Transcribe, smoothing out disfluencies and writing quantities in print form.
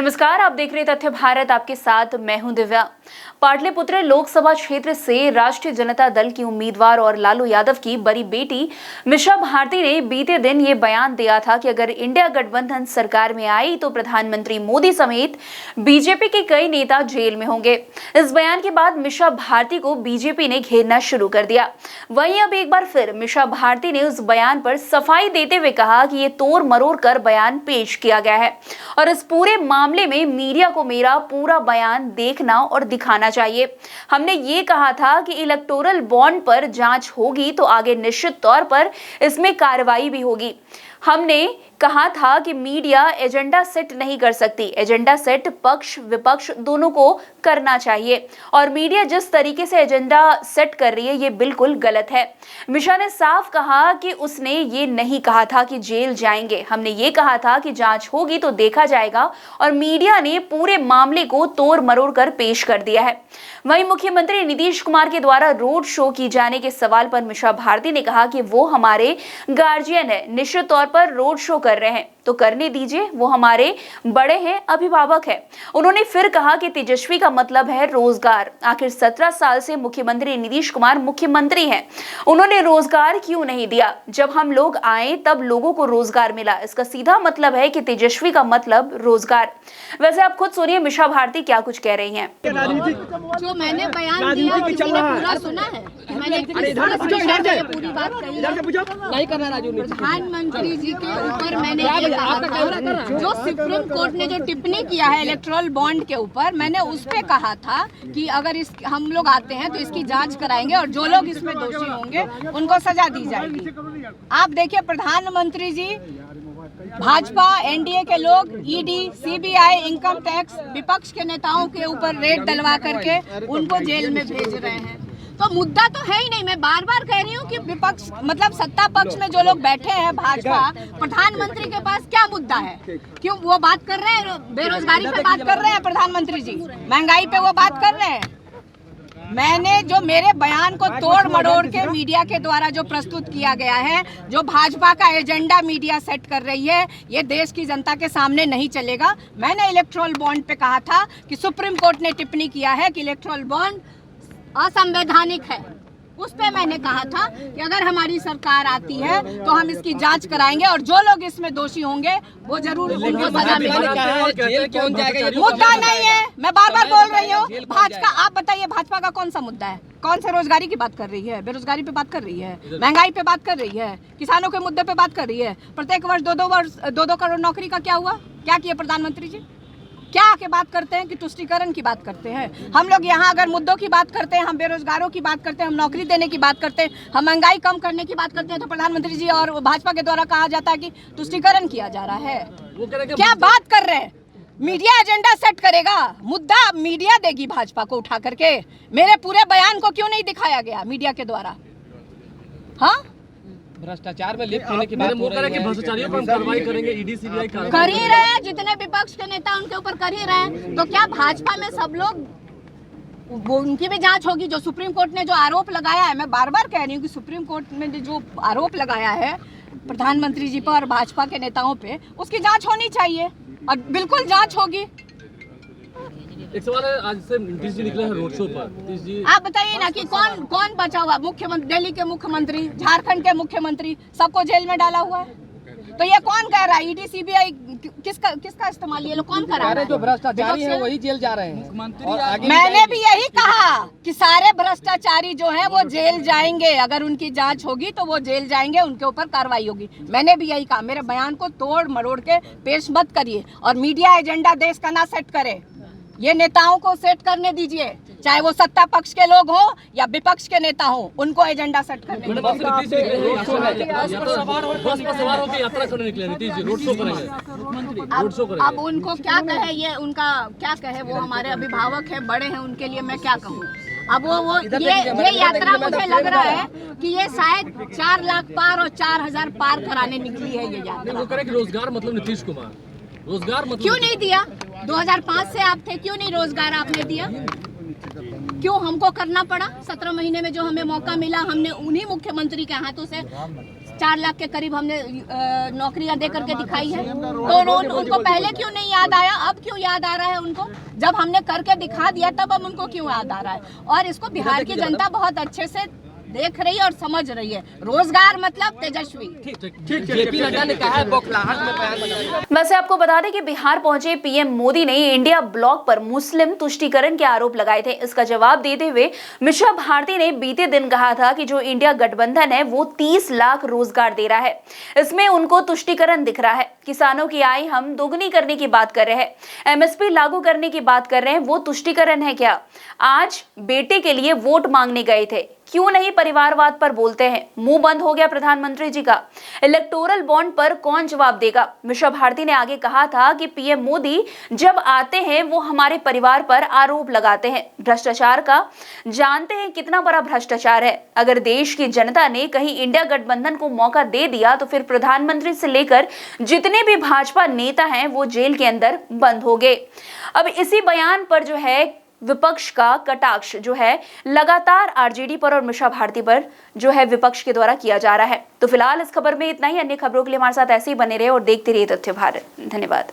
नमस्कार, आप देख रहे हैं तथ्य भारत। आपके साथ मैं हूं दिव्या। पाटलिपुत्र लोकसभा क्षेत्र से राष्ट्रीय जनता दल की उम्मीदवार और लालू यादव की बड़ी बेटी मीसा भारती ने बीते दिन ये बयान दिया था कि अगर इंडिया गठबंधन सरकार में आई तो प्रधानमंत्री मोदी समेत बीजेपी के कई नेता जेल में होंगे। इस बयान के बाद मीसा भारती को बीजेपी ने घेरना शुरू कर दिया। वहीं अब एक बार फिर मीसा भारती ने उस बयान पर सफाई देते हुए कहा कि ये तोड़ मरोड़ कर बयान पेश किया गया है और इस पूरे मामले में मीडिया को मेरा पूरा बयान देखना और दिखाना चाहिए। हमने ये कहा था कि इलेक्टोरल बॉन्ड पर जांच होगी तो आगे निश्चित तौर पर इसमें कार्रवाई भी होगी। हमने कहा था कि मीडिया एजेंडा सेट नहीं कर सकती। एजेंडा सेट पक्ष विपक्ष दोनों को करना चाहिए और मीडिया जिस तरीके से एजेंडा सेट कर रही है ये बिल्कुल गलत है। मीसा ने साफ कहा कि उसने ये नहीं कहा था कि जेल जाएंगे। हमने ये कहा था कि जांच होगी तो देखा जाएगा और मीडिया ने पूरे मामले को तोड़ मरोड़ कर पेश कर दिया है। वहीं मुख्यमंत्री नीतीश कुमार के द्वारा रोड शो की जाने के सवाल पर मीसा भारती ने कहा कि वो हमारे गार्जियन है, निश्चित तौर पर रोड शो कर रहे हैं तो करने दीजिए, वो हमारे बड़े हैं, अभिभावक है। उन्होंने फिर कहा कि तेजस्वी का मतलब है रोजगार। आखिर 17 साल से मुख्यमंत्री नीतीश कुमार मुख्यमंत्री हैं, उन्होंने रोजगार क्यों नहीं दिया? जब हम लोग आए तब लोगों को रोजगार मिला। इसका सीधा मतलब है कि तेजस्वी का मतलब रोजगार। वैसे आप खुद सुनिए मीसा भारती क्या कुछ कह रही हैं। जो मैंने बयान दिया पूरा सुना है, मैंने पूरी बात कही नहीं करना। प्रधानमंत्री जी के ऊपर मैंने ये कहा था, जो सुप्रीम कोर्ट ने जो टिप्पणी किया है इलेक्टोरल बॉन्ड के ऊपर, मैंने उस पे कहा था कि अगर हम लोग आते हैं तो इसकी जांच कराएंगे और जो लोग इसमें दोषी होंगे उनको सजा दी जाएगी। आप देखिए प्रधानमंत्री जी, भाजपा एनडीए के लोग ईडी, सीबीआई, इनकम टैक्स, विपक्ष के नेताओं के ऊपर रेड डलवा करके उनको जेल में भेज रहे हैं। तो मुद्दा तो है ही नहीं। मैं बार बार कह रही हूँ कि विपक्ष मतलब सत्ता पक्ष में जो लोग बैठे हैं भाजपा, प्रधानमंत्री के पास क्या मुद्दा है? क्यों वो बात कर रहे हैं? बेरोजगारी पे बात कर रहे हैं प्रधानमंत्री जी, महंगाई पे वो बात कर रहे हैं। मैंने जो मेरे बयान को तोड़ मरोड़ के मीडिया के द्वारा जो प्रस्तुत किया गया है, जो भाजपा का एजेंडा मीडिया सेट कर रही है, ये देश की जनता के सामने नहीं चलेगा। मैंने इलेक्टोरल बॉन्ड पे कहा था कि सुप्रीम कोर्ट ने टिप्पणी किया है कि इलेक्टोरल बॉन्ड असंवैधानिक है। उस पे मैंने कहा था कि अगर हमारी सरकार आती है तो हम इसकी जांच कराएंगे और जो लोग इसमें दोषी होंगे वो जरूर उनको सजा मिलेगी। मुद्दा नहीं है, मैं बार बार बोल रही हूँ। भाजपा, आप बताइए भाजपा का कौन सा मुद्दा है? कौन से रोजगारी की बात कर रही है? बेरोजगारी पे बात कर रही है, महंगाई पे बात कर रही है, किसानों के मुद्दे पे बात कर रही है। प्रत्येक वर्ष 2 करोड़ नौकरी का क्या हुआ? क्या किया प्रधानमंत्री जी? क्या आके बात करते हैं कि तुष्टीकरण की बात करते हैं? हम लोग यहाँ अगर मुद्दों की बात करते हैं, हम बेरोजगारों की बात करते हैं, हम नौकरी देने की बात करते हैं, हम महंगाई कम करने की बात करते हैं, तो प्रधानमंत्री जी और भाजपा के द्वारा कहा जाता है कि तुष्टीकरण किया जा रहा है। क्या बात कर रहे हैं? मीडिया एजेंडा सेट करेगा, मुद्दा मीडिया देगी भाजपा को उठा करके। मेरे पूरे बयान को क्यों नहीं दिखाया गया मीडिया के द्वारा? हाँ, भ्रष्टाचार में लिप्त होने की बात हो रही है। भ्रष्टाचारियों पर कार्रवाई करेंगे, ईडी सीबीआई कर ही रहे हैं। जितने विपक्ष के नेता उनके ऊपर कर ही रहे हैं। तो क्या भाजपा में सब लोग, वो उनकी भी जांच होगी? जो सुप्रीम कोर्ट ने जो आरोप लगाया है, मैं बार बार कह रही हूँ कि सुप्रीम कोर्ट ने जो आरोप लगाया है प्रधानमंत्री जी पर और भाजपा के नेताओं पे, उसकी जांच होनी चाहिए और बिल्कुल जांच होगी। एक सवाल है, आज से नीतीश जी निकले हैं रोड शो पर। नीतीश जी, आप बताइए ना कि कौन बचा हुआ? मुख्यमंत्री, दिल्ली के मुख्यमंत्री, झारखंड के मुख्यमंत्री, सबको जेल में डाला हुआ है। तो ये कौन कह रहा है? ईडी सीबीआई किसका इस्तेमाल ये लोग कौन कर रहा है? जो भ्रष्टाचारी है वही जेल जा रहे हैं। मैंने भी यही कहा कि सारे भ्रष्टाचारी जो हैं वो जेल जाएंगे। अगर उनकी जांच होगी तो वो जेल जाएंगे, उनके ऊपर कार्रवाई होगी। मैंने भी यही कहा। मेरे बयान को तोड़ मरोड़ के पेश मत करिए और मीडिया एजेंडा देश का ना सेट करे। ये नेताओं को सेट करने दीजिए, चाहे वो सत्ता पक्ष के लोग हो या विपक्ष के नेता हो, उनको एजेंडा सेट करने दीजिए। अब उनको क्या कहे, ये उनका क्या कहे? वो हमारे अभिभावक हैं, बड़े हैं, उनके लिए मैं क्या कहूँ? अब वो ये यात्रा मुझे लग रहा है कि ये शायद 4 लाख पार और 4000 पार कराने निकली है ये यात्रा। रोजगार मतलब नीतीश कुमार, रोजगार मतलब क्यों नहीं दिया? 2005 से आप थे, क्यों नहीं रोजगार आपने दिया? क्यों हमको करना पड़ा? 17 महीने में जो हमें मौका मिला, हमने उन्हीं मुख्यमंत्री के हाथों से 4 लाख के करीब हमने नौकरियां दे करके दिखाई है। तो उनको पहले क्यों नहीं याद आया, अब क्यों याद आ रहा है उनको? जब हमने करके दिखा दिया तब अब उनको क्यों याद आ रहा है? और इसको बिहार की जनता बहुत अच्छे से देख रही है और समझ रही है। रोजगार मतलब तेजस्वी। जेपी नड्डा ने कहा है बौखलाहट में बयान दिया। वैसे आपको बता दें कि बिहार पहुंचे पीएम मोदी ने इंडिया ब्लॉक पर मुस्लिम तुष्टीकरण के आरोप लगाए थे। इसका जवाब देते हुए मिशा भारती ने बीते दिन कहा था कि जो इंडिया गठबंधन है वो 30 लाख रोजगार दे रहा है, इसमें उनको तुष्टीकरण दिख रहा है। किसानों की आय हम दोगुनी करने की बात कर रहे हैं, एमएसपी लागू करने की बात कर रहे हैं, वो तुष्टीकरण है क्या? आज बेटे के लिए वोट मांगने गए थे, क्यों नहीं परिवारवाद पर बोलते हैं? मुंह बंद हो गया प्रधानमंत्री जी का। इलेक्टोरल बॉन्ड पर कौन जवाब देगा? मिशा भारती ने आगे कहा था कि पीएम मोदी जब आते हैं वो हमारे परिवार पर आरोप लगाते हैं भ्रष्टाचार का। जानते हैं कितना बड़ा भ्रष्टाचार है। अगर देश की जनता ने कहीं इंडिया गठबंधन को मौका दे दिया तो फिर प्रधानमंत्री से लेकर जितने भी भाजपा नेता हैं वो जेल के अंदर बंद हो गए। अब इसी बयान पर जो है विपक्ष का कटाक्ष जो है लगातार आरजेडी पर और मिशा भारती पर जो है विपक्ष के द्वारा किया जा रहा है। तो फिलहाल इस खबर में इतना ही। अन्य खबरों के लिए हमारे साथ ऐसे ही बने रहे और देखते रहिए तथ्य भारत। धन्यवाद।